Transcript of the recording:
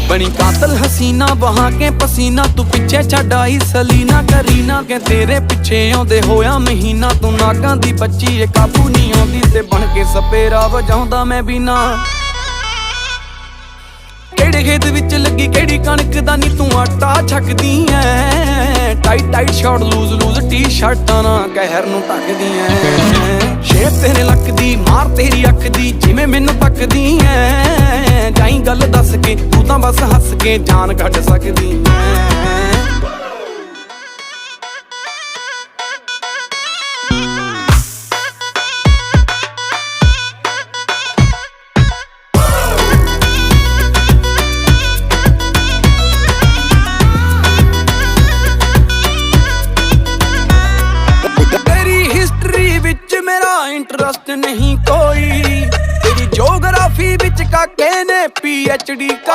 बनी कातल हसीना बहा के पसीना, तू पिछे छड्ड आई सलीना करीना के तेरे पिछे आउंदे होया महीना। तू नागां दी बच्ची ए काबू नहीं आउंदी ते बन के सपेरा वजाउंदा मैं भी ना। केड़े खेत विच लगी केड़ी कणक दा नी तू आटा छकदी ऐ। Tight tight short loose loose टी शर्टां ना कहर नूं ढकदी ऐ। शेर तेरे लक दी मार तेरी अख दी जिवें मैनूं तकदी ऐ। जाई गल दस के तू तां बस हस के जान कढ सकदी ऐ। इंटरस्ट नहीं कोई तेरी ज्योग्राफी विच काके ने PhD